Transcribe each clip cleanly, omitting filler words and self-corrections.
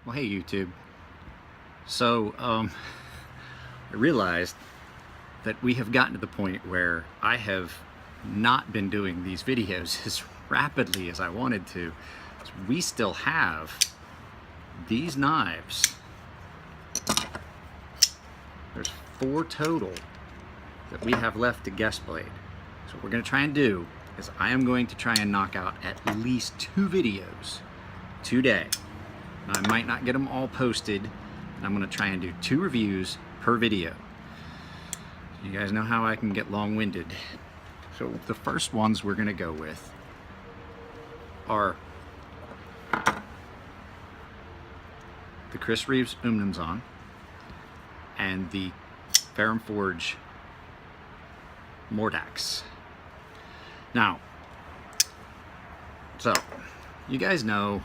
Well, hey YouTube. So, I realized that we have gotten to the point where I have not been doing these videos as rapidly as I wanted to. So we still have these knives. There's 4 total that we have left to guest blade. So what we're going to try and do is I am going to try and knock out at least 2 videos today. Now, I might not get them all posted, and I'm going to try and do 2 reviews per video. You guys know how I can get long-winded. So the first ones we're going to go with are the Chris Reeves Umnumzaan and the Ferrum Forge Mordax. Now, so you guys know,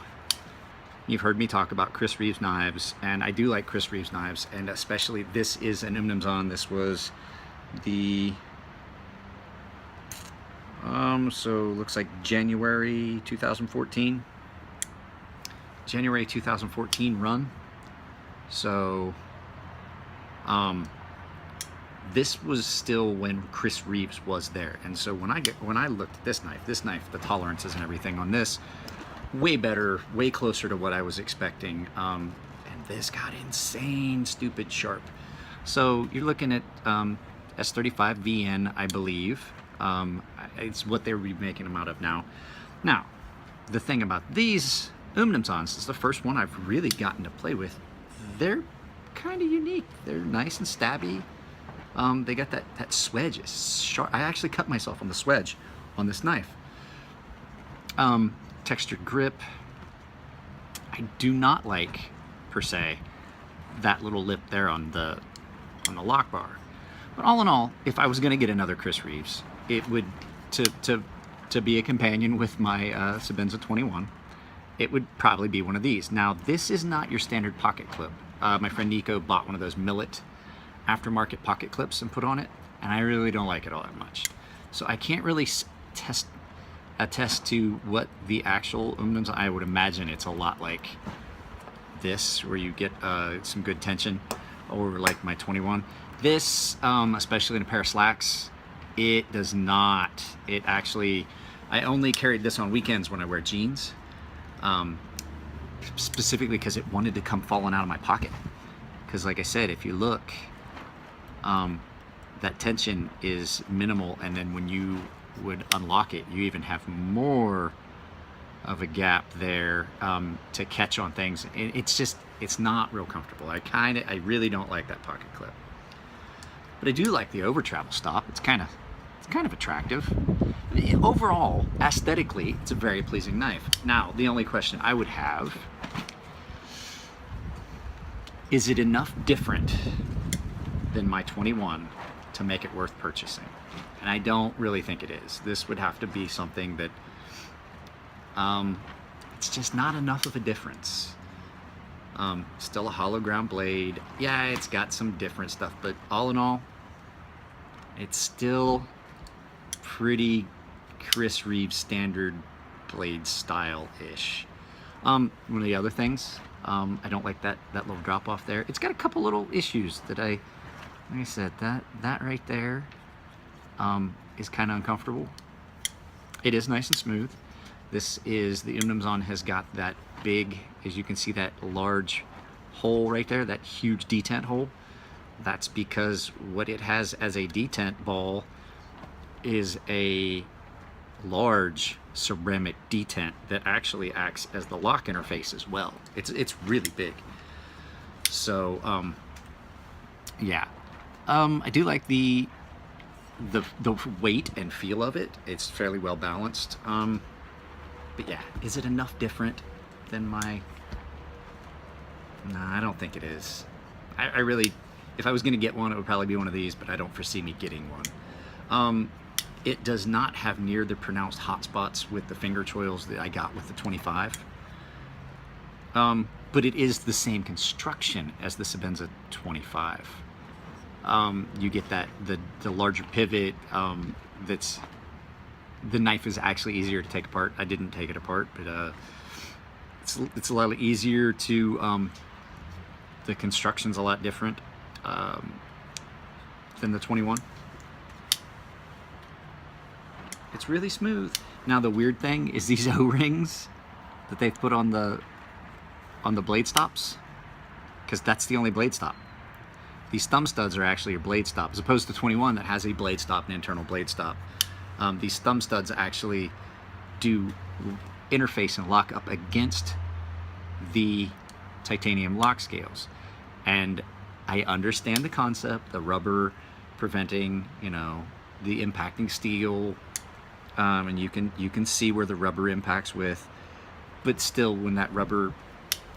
you've heard me talk about Chris Reeves knives, and I do like Chris Reeves knives, and especially this is an Umnumzaan. This was the so looks like January 2014 run. So this was still when Chris Reeves was there, and so when I looked at this knife, the tolerances and everything on this, way better, way closer to what I was expecting. And this got insane stupid sharp. So you're looking at S35 VN, I believe. It's what they're remaking them out of now. Now, the thing about these Umnumzaans is the first one I've really gotten to play with. They're kind of unique. They're nice and stabby. They got that swedge. It's sharp. I actually cut myself on the swedge on this knife. Textured grip. I do not like, per se, that little lip there on the lock bar. But all in all, if I was going to get another Chris Reeves, it would, to be a companion with my Sebenza 21, it would probably be one of these. Now, this is not your standard pocket clip. My friend Nico bought one of those Millet aftermarket pocket clips and put on it, and I really don't like it all that much. So I can't really attest to what the actual Umnumzaan. I would imagine it's a lot like this, where you get some good tension, or like my 21. This, especially in a pair of slacks, it does not. It actually, I only carried this on weekends when I wear jeans, specifically because it wanted to come falling out of my pocket. Because like I said, if you look, that tension is minimal, and then when you would unlock it, you even have more of a gap there to catch on things. It's not real comfortable. I really don't like that pocket clip, but I do like the over travel stop. It's kind of attractive. Overall, aesthetically, it's a very pleasing knife. Now, the only question I would have is it enough different than my 21 to make it worth purchasing? And I don't really think it is. This would have to be something that it's just not enough of a difference. Still a hollow ground blade. Yeah, it's got some different stuff, but all in all, it's still pretty Chris Reeves standard blade style-ish. One of the other things, I don't like that little drop off there. It's got a couple little issues that like I said, that right there is kind of uncomfortable. It is nice and smooth. This is, the Umnumzaan has got that big, as you can see, that large hole right there, that huge detent hole. That's because what it has as a detent ball is a large ceramic detent that actually acts as the lock interface as well. It's really big. So yeah, I do like the weight and feel of it. It's fairly well balanced. But yeah, is it enough different than my? Nah, I don't think it is. I really, if I was going to get one, it would probably be one of these, but I don't foresee me getting one. It does not have near the pronounced hot spots with the finger choils that I got with the 25. But it is the same construction as the Sebenza 25. You get that the larger pivot. That's, the knife is actually easier to take apart. I didn't take it apart, but It's a lot easier to, the construction's a lot different than the 21. It's really smooth. Now the weird thing is these O-rings that they've put on the blade stops, because that's the only blade stop. These thumb studs are actually a blade stop, as opposed to 21 that has a blade stop, an internal blade stop. These thumb studs actually do interface and lock up against the titanium lock scales. And I understand the concept, the rubber preventing, you know, the impacting steel, and you can see where the rubber impacts with, but still when that rubber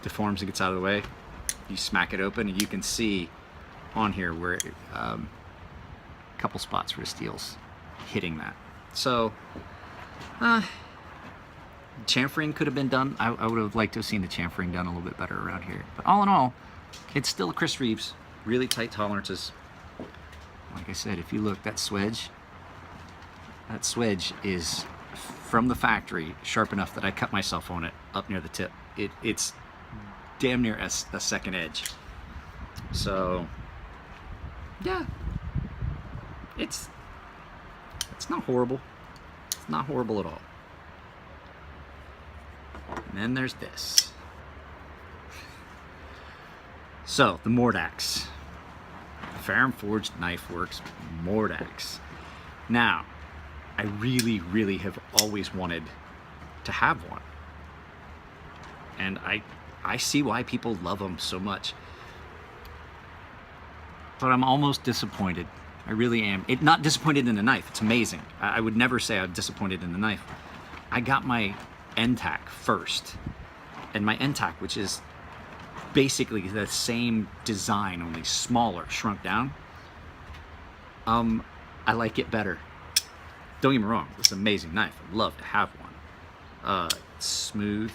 deforms and gets out of the way, you smack it open and you can see on here where a couple spots where the steel's hitting that. So chamfering could have been done. I would have liked to have seen the chamfering done a little bit better around here, but all in all, it's still a Chris Reeves, really tight tolerances. Like I said, if you look, that swedge is from the factory sharp enough that I cut myself on it up near the tip. It's damn near a second edge. So yeah, it's not horrible. It's not horrible at all. And then there's this. So the Mordax, Ferrum Forged Knife Works Mordax. Now, I really have always wanted to have one, and I see why people love them so much. But I'm almost disappointed. I really am. Not disappointed in the knife. It's amazing. I would never say I'm disappointed in the knife. I got my NTAC first, and my NTAC, which is basically the same design, only smaller, shrunk down. I like it better. Don't get me wrong, it's an amazing knife. I'd love to have one. Smooth,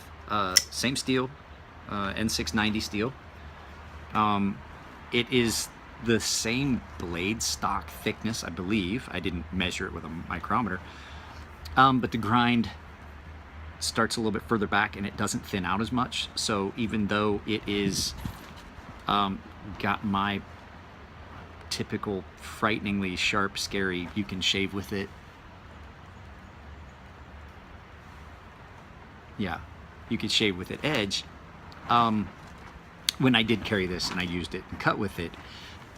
same steel, N690 steel. It is the same blade stock thickness, I believe. I didn't measure it with a micrometer. But the grind starts a little bit further back and it doesn't thin out as much. So even though it is got my typical frighteningly sharp, scary, you can shave with it. Yeah, you could shave with it edge. When I did carry this and I used it and cut with it,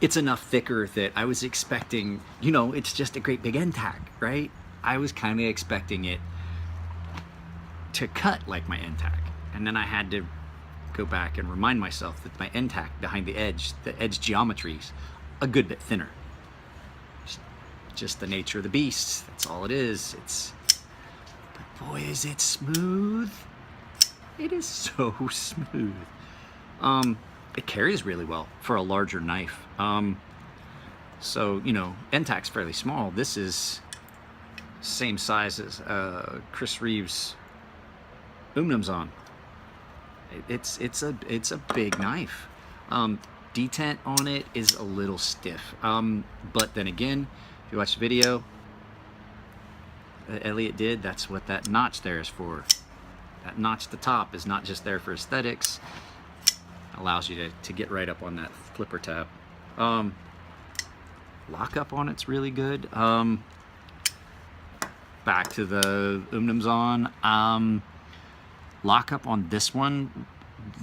it's enough thicker that I was expecting, you know, it's just a great big NTAC, right? I was kind of expecting it to cut like my NTAC. And then I had to go back and remind myself that my NTAC behind the edge geometry's a good bit thinner. Just the nature of the beast. That's all it is. But boy, is it smooth. It is so smooth. It carries really well for a larger knife. So, you know, NTAC's fairly small. This is same size as Chris Reeve's Umnumzaan. It's a big knife. Detent on it is a little stiff. But then again, if you watch the video that Elliot did, that's what that notch there is for. That notch at the top is not just there for aesthetics. It allows you to get right up on that flipper tab. Lockup on it's really good. Back to the Umnumzaan. Lockup on this one,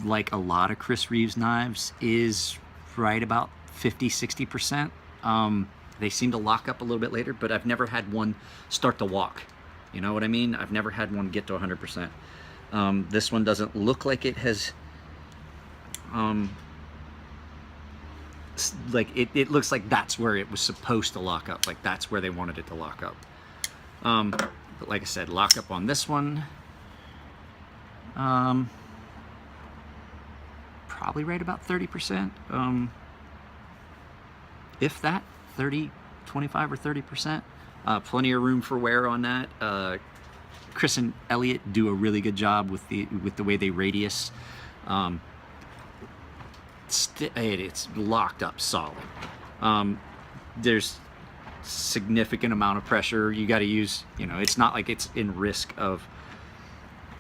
like a lot of Chris Reeve's knives, is right about 50-60%. They seem to lock up a little bit later, but I've never had one start to walk. You know what I mean? I've never had one get to 100%. This one doesn't look like it has, like it looks like that's where it was supposed to lock up. Like that's where they wanted it to lock up. But like I said, lock up on this one. Probably right about 30%. If that, 25 or 30%. Plenty of room for wear on that. Chris and Elliot do a really good job with the way they radius. It's locked up solid. There's significant amount of pressure you got to use. You know, it's not like it's in risk of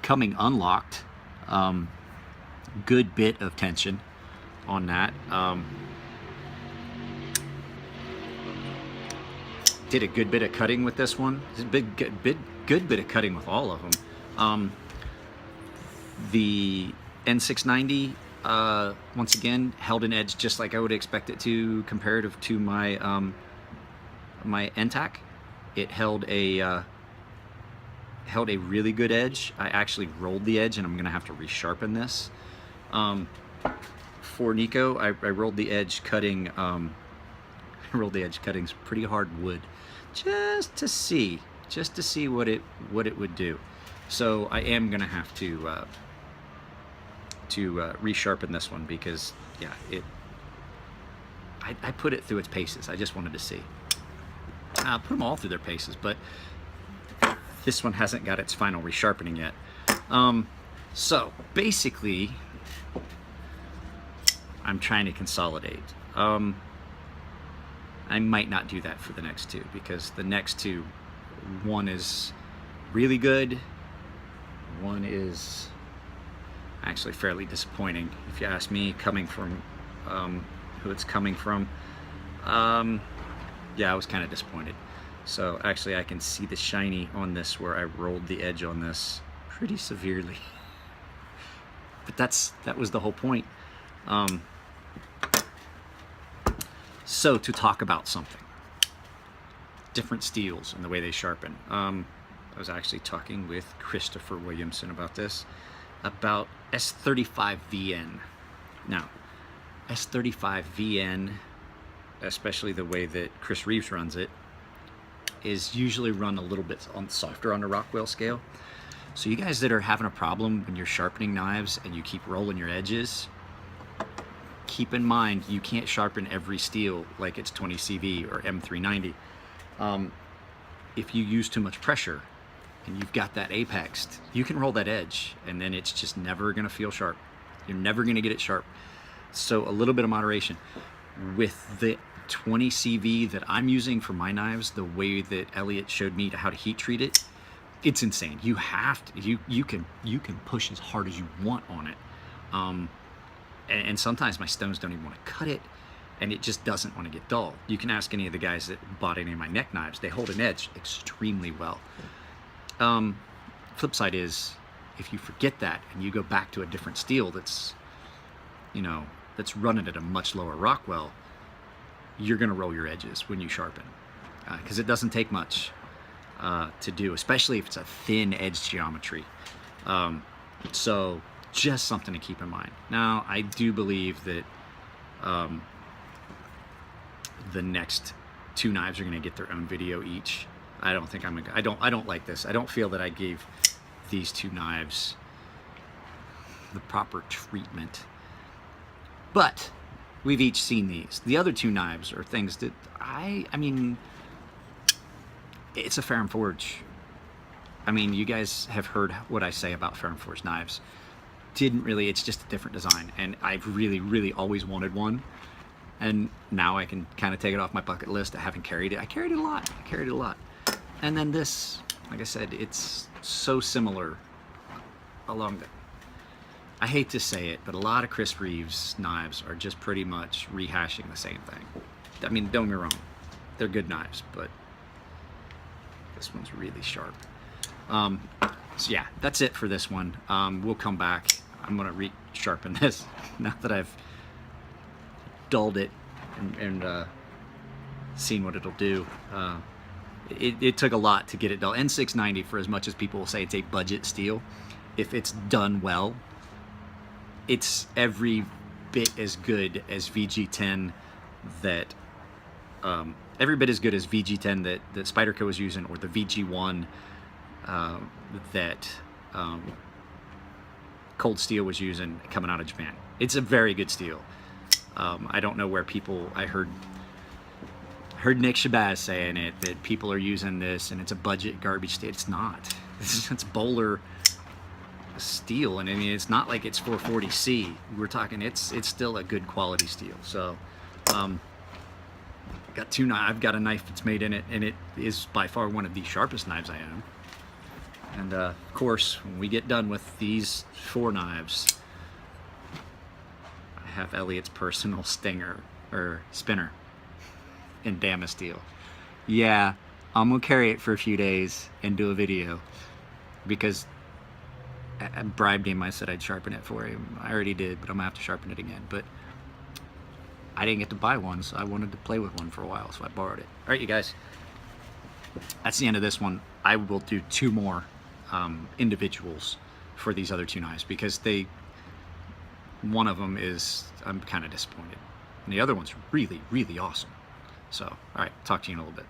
coming unlocked. Good bit of tension on that. Did a good bit of cutting with this one. Good bit of cutting with all of them. The N690, once again, held an edge just like I would expect it to, comparative to my my NTAC. It held a really good edge. I actually rolled the edge, and I'm gonna have to resharpen this. For Nico, I rolled the edge cutting. I rolled the edge cutting pretty hard wood, just to see what it would do. So I am gonna have to resharpen this one, because yeah, I put it through its paces. I just wanted to see. I'll put them all through their paces, but this one hasn't got its final resharpening yet. So basically, I'm trying to consolidate. I might not do that for the next two, because the next two, one is really good, one is actually fairly disappointing, if you ask me, coming from who it's coming from. Yeah, I was kind of disappointed. So actually I can see the shiny on this where I rolled the edge on this pretty severely. But that was the whole point. So to talk about something, different steels and the way they sharpen. I was actually talking with Christopher Williamson about this, about S35VN. Now, S35VN, especially the way that Chris Reeves runs it, is usually run a little bit softer on the Rockwell scale. So you guys that are having a problem when you're sharpening knives and you keep rolling your edges, keep in mind you can't sharpen every steel like it's 20 CV or M390. If you use too much pressure and you've got that apexed, you can roll that edge and then it's just never gonna feel sharp. You're never gonna get it sharp. So a little bit of moderation. With the 20 CV that I'm using for my knives, the way that Elliot showed me how to heat treat it, it's insane. You have to, you can push as hard as you want on it. And sometimes my stones don't even want to cut it, and it just doesn't want to get dull. You can ask any of the guys that bought any of my neck knives. They hold an edge extremely well. Flip side is, if you forget that and you go back to a different steel that's, you know, that's running at a much lower Rockwell, you're gonna roll your edges when you sharpen, because it doesn't take much to do, especially if it's a thin edge geometry. So just something to keep in mind. Now, I do believe that the next two knives are gonna get their own video each. I don't think I don't like this. I don't feel that I gave these two knives the proper treatment. But we've each seen these. The other two knives are things that I mean, it's a Ferrum Forge. I mean, you guys have heard what I say about Ferrum Forge knives. Didn't really, it's just a different design. And I've really always wanted one. And now I can kind of take it off my bucket list. I haven't carried it. I carried it a lot. And then this, like I said, it's so similar along the, I hate to say it, but a lot of Chris Reeves knives are just pretty much rehashing the same thing. I mean, don't get me wrong, they're good knives, but this one's really sharp. So yeah, that's it for this one. We'll come back. I'm gonna re-sharpen this now that I've dulled it and seen what it'll do. It took a lot to get it dull. N690, for as much as people will say it's a budget steel, if it's done well, it's every bit as good as VG10 that every bit as good as VG10 that Spyderco was using, or the VG1 that Cold Steel was using coming out of Japan. It's a very good steel. I don't know where people, I heard Nick Shabazz saying it, that people are using this and it's a budget garbage steel. It's not. It's Bowler steel, and I mean, it's not like it's 440C. We're talking, it's still a good quality steel. So I've got a knife that's made in it, and it is by far one of the sharpest knives I own. And of course, when we get done with these 4 knives, I have Elliot's personal stinger, or spinner, in Damasteel. Yeah, I'm gonna carry it for a few days and do a video, because I bribed him. I said I'd sharpen it for him. I already did, but I'm gonna have to sharpen it again. But I didn't get to buy one, so I wanted to play with one for a while, so I borrowed it. All right, you guys, that's the end of this one. I will do 2 more individuals for these other 2 knives, because one of them is, I'm kind of disappointed, and the other one's really, really awesome. So, all right, talk to you in a little bit.